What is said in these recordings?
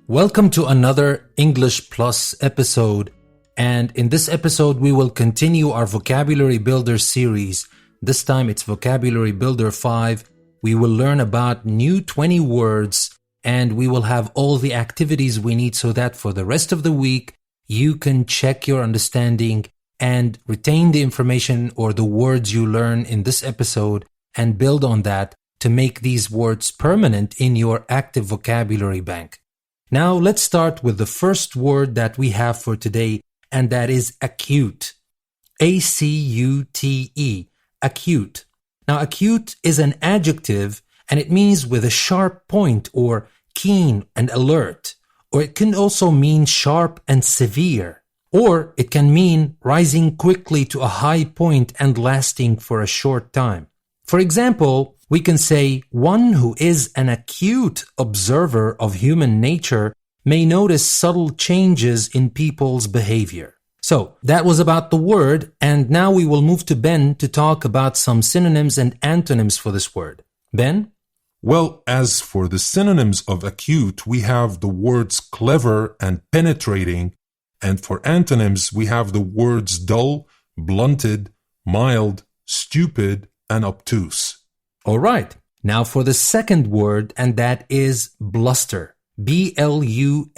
Welcome to another English Plus episode, and in this episode we will continue our Vocabulary Builder series. This time it's Vocabulary Builder 5. We will learn about new 20 words, and we will have all the activities we need so that for the rest of the week you can check your understanding and retain the information or the words you learn in this episode and build on that to make these words permanent in your active vocabulary bank. Now let's start with the first word that we have for today, and that is acute. A-C-U-T-E, acute. Now acute is an adjective, and it means with a sharp point or keen and alert, or it can also mean sharp and severe, or it can mean rising quickly to a high point and lasting for a short time. For example, we can say one who is an acute observer of human nature may notice subtle changes in people's behavior. So that was about the word, and now we will move to Ben to talk about some synonyms and antonyms for this word. Ben? Well, as for the synonyms of acute, we have the words clever and penetrating, and for antonyms, we have the words dull, blunted, mild, stupid, and obtuse. All right. Now for the second word, and that is bluster. B-L-U-S-T-E-R.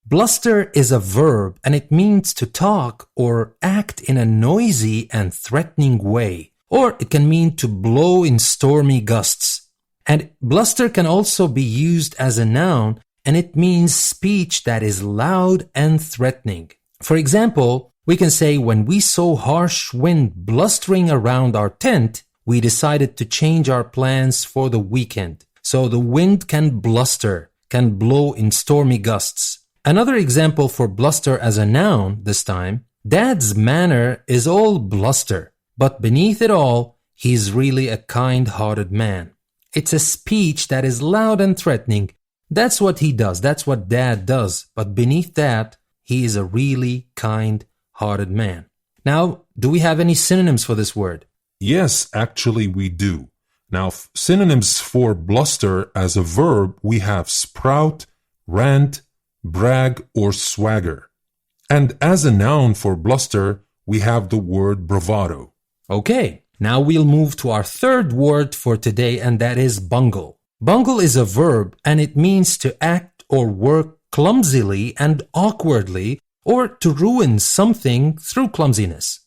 Bluster is a verb, and it means to talk or act in a noisy and threatening way, or it can mean to blow in stormy gusts. And bluster can also be used as a noun, and it means speech that is loud and threatening. For example, we can say when we saw harsh wind blustering around our tent, we decided to change our plans for the weekend. So the wind can bluster, can blow in stormy gusts. Another example for bluster as a noun this time, Dad's manner is all bluster, but beneath it all, he's really a kind-hearted man. It's a speech that is loud and threatening. That's what he does. That's what Dad does. But beneath that, he is a really kind-hearted man. Now, do we have any synonyms for this word? Yes, actually we do. Now, synonyms for bluster as a verb, we have sprout, rant, brag, or swagger. And as a noun for bluster, we have the word bravado. Okay, now we'll move to our third word for today, and that is bungle. Bungle is a verb, and it means to act or work clumsily and awkwardly, or to ruin something through clumsiness.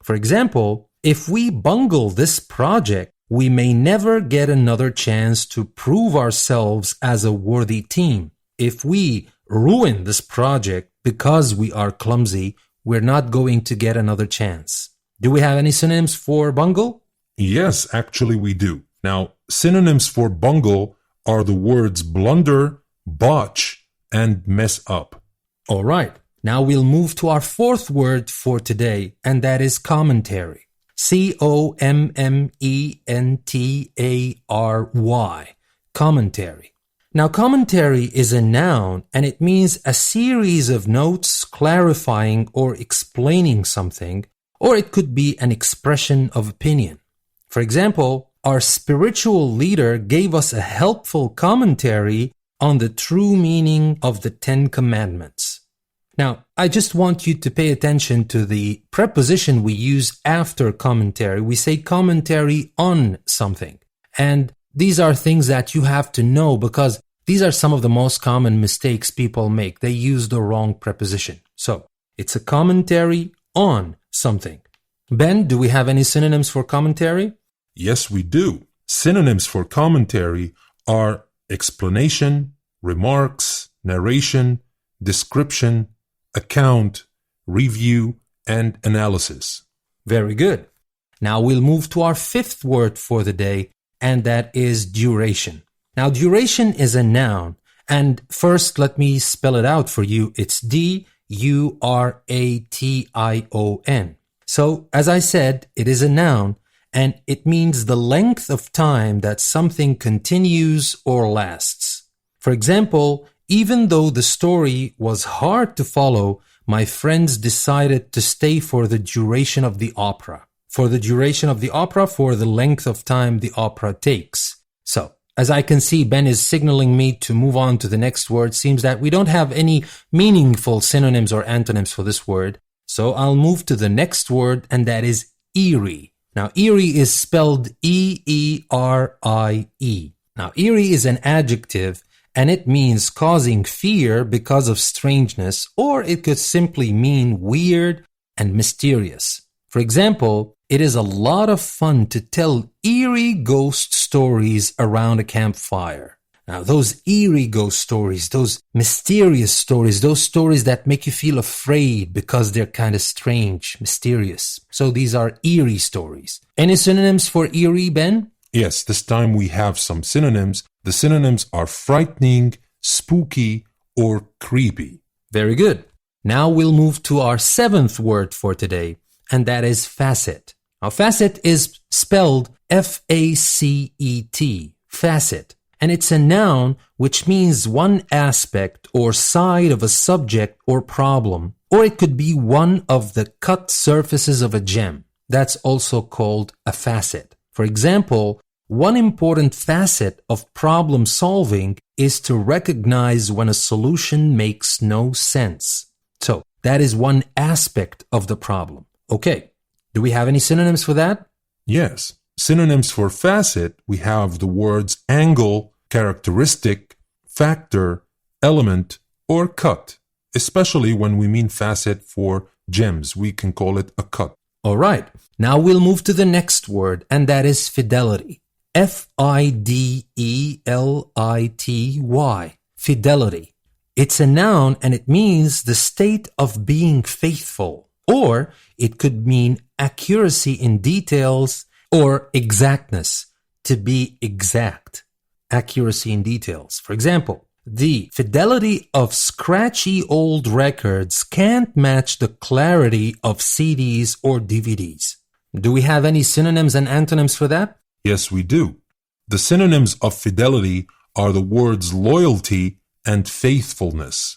For example, if we bungle this project, we may never get another chance to prove ourselves as a worthy team. If we ruin this project because we are clumsy, we're not going to get another chance. Do we have any synonyms for bungle? Yes, actually we do. Now, synonyms for bungle are the words blunder, botch, and mess up. All right. Now we'll move to our fourth word for today, and that is commentary. C-O-M-M-E-N-T-A-R-Y. Commentary. Now, commentary is a noun, and it means a series of notes clarifying or explaining something, or it could be an expression of opinion. For example, our spiritual leader gave us a helpful commentary on the true meaning of the 10 Commandments. Now, I just want you to pay attention to the preposition we use after commentary. We say commentary on something. And these are things that you have to know because these are some of the most common mistakes people make. They use the wrong preposition. So, it's a commentary on something. Ben, do we have any synonyms for commentary? Yes, we do. Synonyms for commentary are explanation, remarks, narration, description, account, review, and analysis. Very good. Now we'll move to our fifth word for the day, and that is duration. Now duration is a noun, and first let me spell it out for you. It's D-U-R-A-T-I-O-N. So, as I said, it is a noun, and it means the length of time that something continues or lasts. For example, even though the story was hard to follow, my friends decided to stay for the duration of the opera. For the duration of the opera, for the length of time the opera takes. So, as I can see, Ben is signaling me to move on to the next word. Seems that we don't have any meaningful synonyms or antonyms for this word. So I'll move to the next word, and that is eerie. Now, eerie is spelled E-E-R-I-E. Now, eerie is an adjective, and it means causing fear because of strangeness, or it could simply mean weird and mysterious. For example, it is a lot of fun to tell eerie ghost stories around a campfire. Now, those eerie ghost stories, those mysterious stories, those stories that make you feel afraid because they're kind of strange, mysterious. So these are eerie stories. Any synonyms for eerie, Ben? Yes, this time we have some synonyms. The synonyms are frightening, spooky, or creepy. Very good. Now we'll move to our seventh word for today, and that is facet. Now, facet is spelled F-A-C-E-T, facet, and it's a noun which means one aspect or side of a subject or problem, or it could be one of the cut surfaces of a gem. That's also called a facet. For example, one important facet of problem solving is to recognize when a solution makes no sense. So, that is one aspect of the problem. Okay, do we have any synonyms for that? Yes. Synonyms for facet, we have the words angle, characteristic, factor, element, or cut. Especially when we mean facet for gems, we can call it a cut. All right, now we'll move to the next word, and that is fidelity. F-I-D-E-L-I-T-Y, fidelity. It's a noun, and it means the state of being faithful, or it could mean accuracy in details or exactness, to be exact. Accuracy in details. For example, the fidelity of scratchy old records can't match the clarity of CDs or DVDs. Do we have any synonyms and antonyms for that? Yes, we do. The synonyms of fidelity are the words loyalty and faithfulness.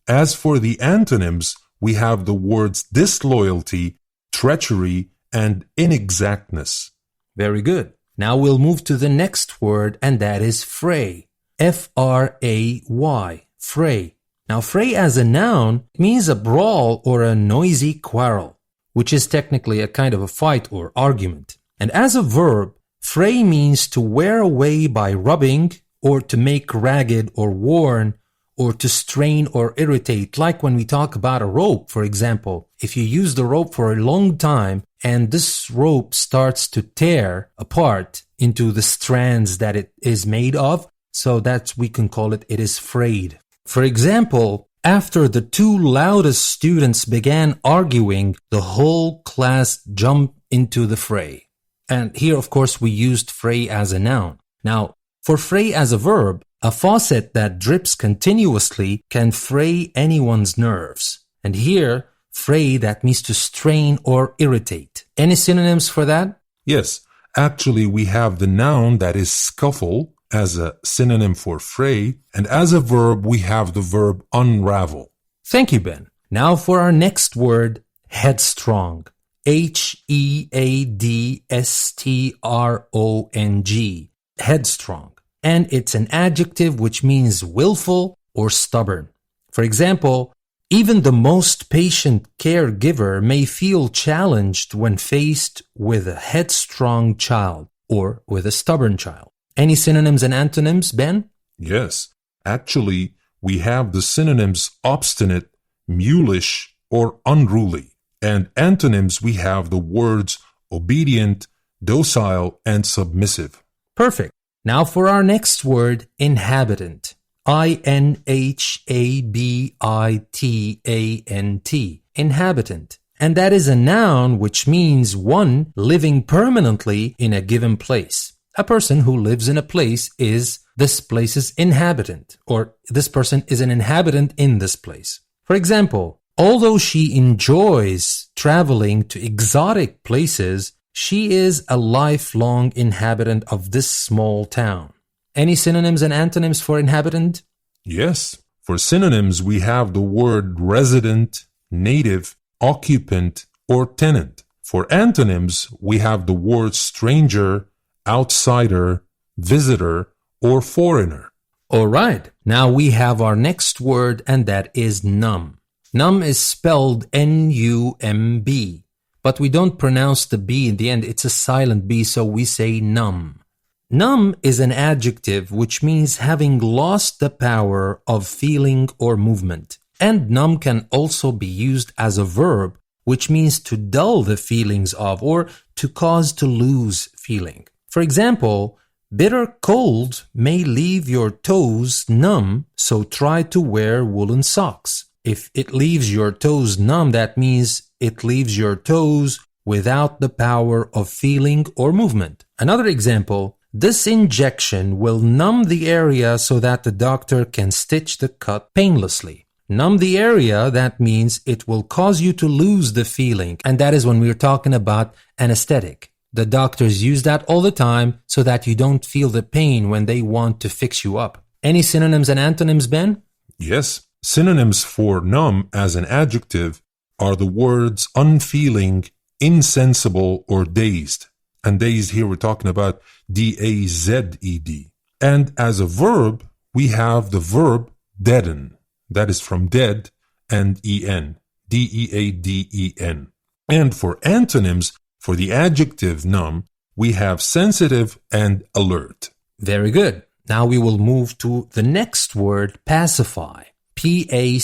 As for the antonyms, we have the words disloyalty, treachery, and inexactness. Very good. Now we'll move to the next word, and that is fray. F-R-A-Y, fray. Now, fray as a noun means a brawl or a noisy quarrel, which is technically a kind of a fight or argument. And as a verb, fray means to wear away by rubbing, or to make ragged or worn, or to strain or irritate, like when we talk about a rope, for example. If you use the rope for a long time and this rope starts to tear apart into the strands that it is made of, so that's, we can call it is frayed. For example, after the two loudest students began arguing, the whole class jumped into the fray. And here, of course, we used fray as a noun. Now, for fray as a verb, a faucet that drips continuously can fray anyone's nerves. And here, fray, that means to strain or irritate. Any synonyms for that? Yes, actually we have the noun that is scuffle as a synonym for fray, and as a verb we have the verb unravel. Thank you, Ben. Now for our next word, headstrong. H-E-A-D-S-T-R-O-N-G. Headstrong. And it's an adjective which means willful or stubborn. For example, even the most patient caregiver may feel challenged when faced with a headstrong child or with a stubborn child. Any synonyms and antonyms, Ben? Yes, actually, we have the synonyms obstinate, mulish, or unruly. And antonyms, we have the words obedient, docile, and submissive. Perfect. Now for our next word, inhabitant. I-N-H-A-B-I-T-A-N-T. Inhabitant. And that is a noun which means one living permanently in a given place. A person who lives in a place is this place's inhabitant, or this person is an inhabitant in this place. For example, although she enjoys traveling to exotic places, she is a lifelong inhabitant of this small town. Any synonyms and antonyms for inhabitant? Yes. For synonyms, we have the word resident, native, occupant, or tenant. For antonyms, we have the words stranger, outsider, visitor, or foreigner. All right, now we have our next word, and that is numb. Numb is spelled N-U-M-B, but we don't pronounce the B in the end. It's a silent B, so we say numb. Numb is an adjective which means having lost the power of feeling or movement. And numb can also be used as a verb, which means to dull the feelings of or to cause to lose feeling. For example, bitter cold may leave your toes numb, so try to wear woolen socks. If it leaves your toes numb, that means it leaves your toes without the power of feeling or movement. Another example, this injection will numb the area so that the doctor can stitch the cut painlessly. Numb the area, that means it will cause you to lose the feeling, and that is when we're talking about anesthetic. The doctors use that all the time so that you don't feel the pain when they want to fix you up. Any synonyms and antonyms, Ben? Yes, synonyms for numb as an adjective are the words unfeeling, insensible, or dazed. And dazed here we're talking about D-A-Z-E-D. And as a verb, we have the verb deaden. That is from dead and E-N, D-E-A-D-E-N. And for antonyms, for the adjective numb, we have sensitive and alert. Very good. Now we will move to the next word, pacify. P-A-C-I-F-Y.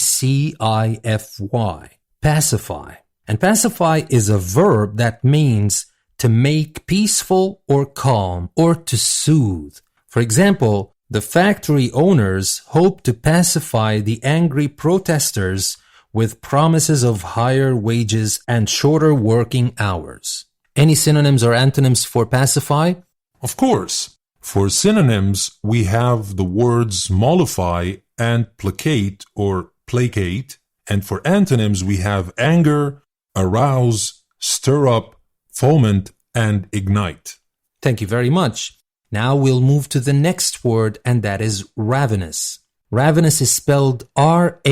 Pacify. And pacify is a verb that means to make peaceful or calm or to soothe. For example, the factory owners hope to pacify the angry protesters with promises of higher wages and shorter working hours. Any synonyms or antonyms for pacify? Of course. For synonyms, we have the words mollify and placate or placate. And for antonyms, we have anger, arouse, stir up, foment, and ignite. Thank you very much. Now we'll move to the next word, and that is ravenous. Ravenous is spelled R-A-V-E-N-O-U-S.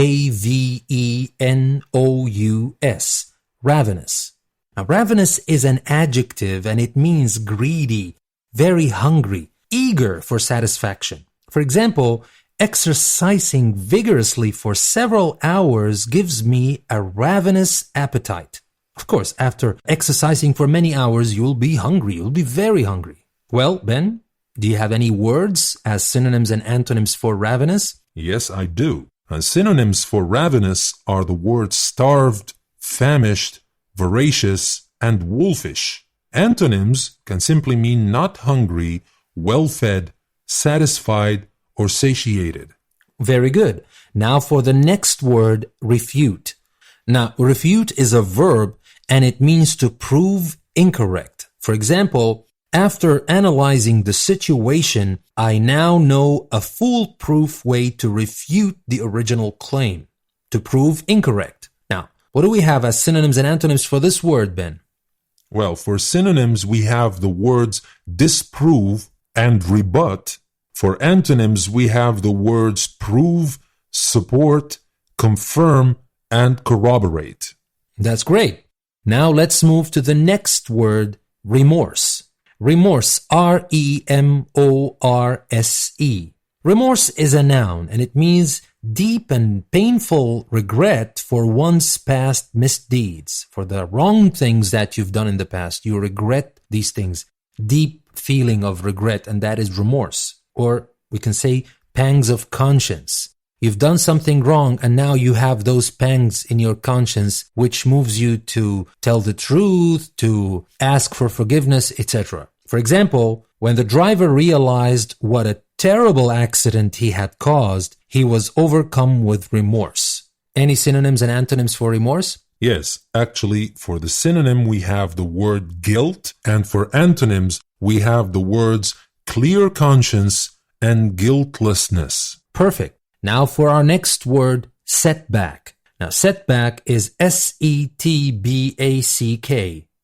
Ravenous. Now, ravenous is an adjective, and it means greedy, very hungry, eager for satisfaction. For example, exercising vigorously for several hours gives me a ravenous appetite. Of course, after exercising for many hours, you'll be hungry. You'll be very hungry. Well, Ben, do you have any words as synonyms and antonyms for ravenous? Yes, I do. And synonyms for ravenous are the words starved, famished, voracious, and wolfish. Antonyms can simply mean not hungry, well-fed, satisfied, or satiated. Very good. Now for the next word, refute. Now, refute is a verb and it means to prove incorrect. For example, after analyzing the situation, I now know a foolproof way to refute the original claim. To prove incorrect. Now, what do we have as synonyms and antonyms for this word, Ben? Well, for synonyms, we have the words disprove and rebut. For antonyms, we have the words prove, support, confirm, and corroborate. That's great. Now let's move to the next word, remorse. Remorse, R-E-M-O-R-S-E. Remorse is a noun, and it means deep and painful regret for one's past misdeeds, for the wrong things that you've done in the past. You regret these things. Deep feeling of regret, and that is remorse. Or we can say pangs of conscience. You've done something wrong and now you have those pangs in your conscience which moves you to tell the truth, to ask for forgiveness, etc. For example, when the driver realized what a terrible accident he had caused, he was overcome with remorse. Any synonyms and antonyms for remorse? Yes, actually, for the synonym we have the word guilt, and for antonyms we have the words clear conscience and guiltlessness. Perfect. Now for our next word, setback. Now setback is S-E-T-B-A-C-K,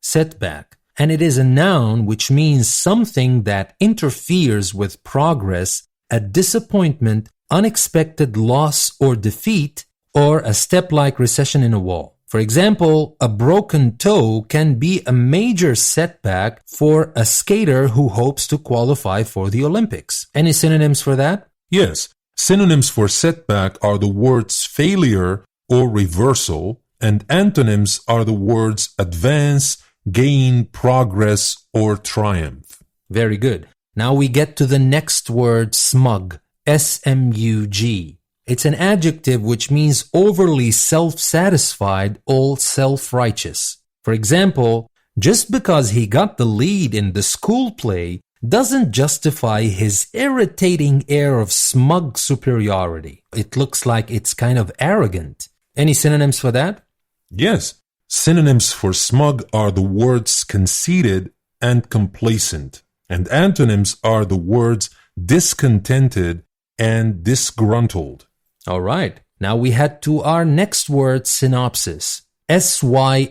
setback. And it is a noun which means something that interferes with progress, a disappointment, unexpected loss or defeat, or a step like recession in a wall. For example, a broken toe can be a major setback for a skater who hopes to qualify for the Olympics. Any synonyms for that? Yes, synonyms for setback are the words failure or reversal, and antonyms are the words advance, gain, progress, or triumph. Very good. Now we get to the next word, smug. S-M-U-G. It's an adjective which means overly self-satisfied or self-righteous. For example, just because he got the lead in the school play doesn't justify his irritating air of smug superiority. It looks like it's kind of arrogant. Any synonyms for that? Yes, synonyms for smug are the words conceited and complacent, and antonyms are the words discontented and disgruntled. All right. Now we head to our next word, synopsis. S-Y-N-O-P-S-I-S.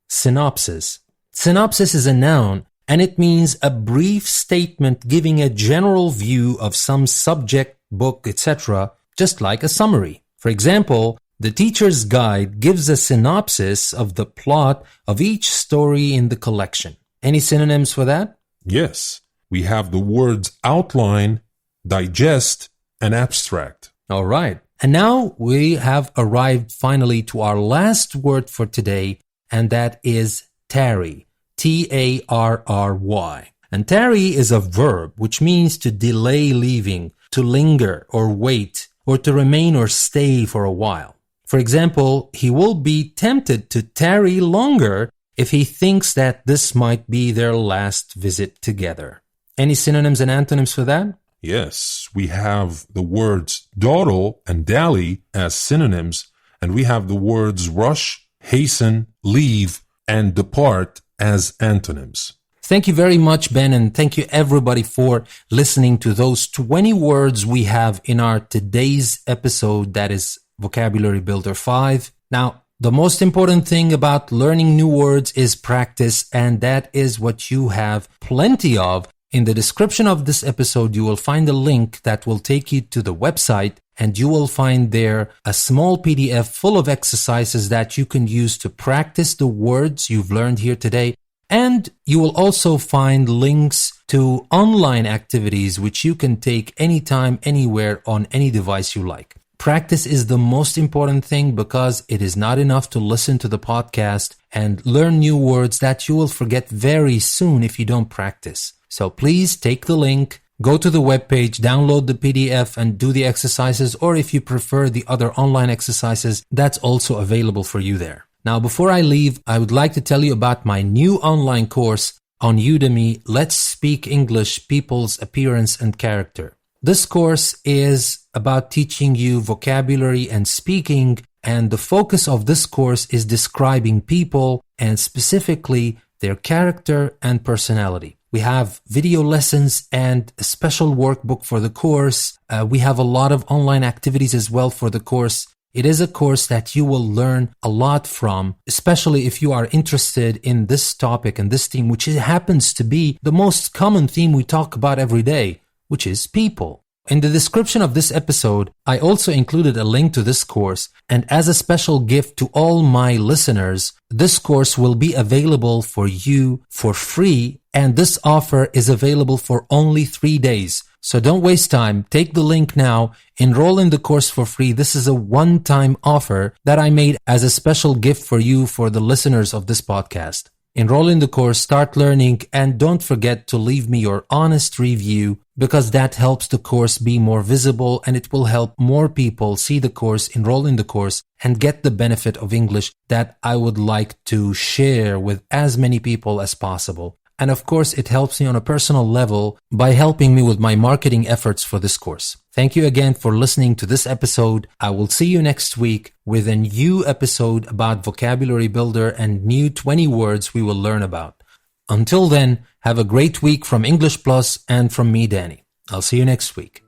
Synopsis. Synopsis is a noun, and it means a brief statement giving a general view of some subject, book, etc., just like a summary. For example, the teacher's guide gives a synopsis of the plot of each story in the collection. Any synonyms for that? Yes, we have the words outline, digest, and abstract. All right. And now we have arrived finally to our last word for today, and that is tarry. T-A-R-R-Y. And tarry is a verb which means to delay leaving, to linger or wait, or to remain or stay for a while. For example, he will be tempted to tarry longer if he thinks that this might be their last visit together. Any synonyms and antonyms for that? Yes, we have the words dawdle and dally as synonyms, and we have the words rush, hasten, leave, and depart as antonyms. Thank you very much, Ben, and thank you everybody for listening to those 20 words we have in our today's episode, that is Vocabulary Builder 5. Now, the most important thing about learning new words is practice, and that is what you have plenty of. In the description of this episode, you will find a link that will take you to the website, and you will find there a small PDF full of exercises that you can use to practice the words you've learned here today. And you will also find links to online activities which you can take anytime, anywhere, on any device you like. Practice is the most important thing, because it is not enough to listen to the podcast and learn new words that you will forget very soon if you don't practice. So please take the link, go to the webpage, download the PDF and do the exercises, or if you prefer the other online exercises, that's also available for you there. Now, before I leave, I would like to tell you about my new online course on Udemy, Let's Speak English, People's Appearance and Character. This course is about teaching you vocabulary and speaking, and the focus of this course is describing people and specifically their character and personality. We have video lessons and a special workbook for the course. We have a lot of online activities as well for the course. It is a course that you will learn a lot from, especially if you are interested in this topic and this theme, which happens to be the most common theme we talk about every day, which is people. In the description of this episode, I also included a link to this course, and as a special gift to all my listeners, this course will be available for you for free, and this offer is available for only 3 days. So don't waste time. Take the link now, enroll in the course for free. This is a one-time offer that I made as a special gift for you, for the listeners of this podcast. Enroll in the course, start learning, and don't forget to leave me your honest review, because that helps the course be more visible, and it will help more people see the course, enroll in the course, and get the benefit of English that I would like to share with as many people as possible. And of course, it helps me on a personal level by helping me with my marketing efforts for this course. Thank you again for listening to this episode. I will see you next week with a new episode about Vocabulary Builder and new 20 words we will learn about. Until then, have a great week from English Plus and from me, Danny. I'll see you next week.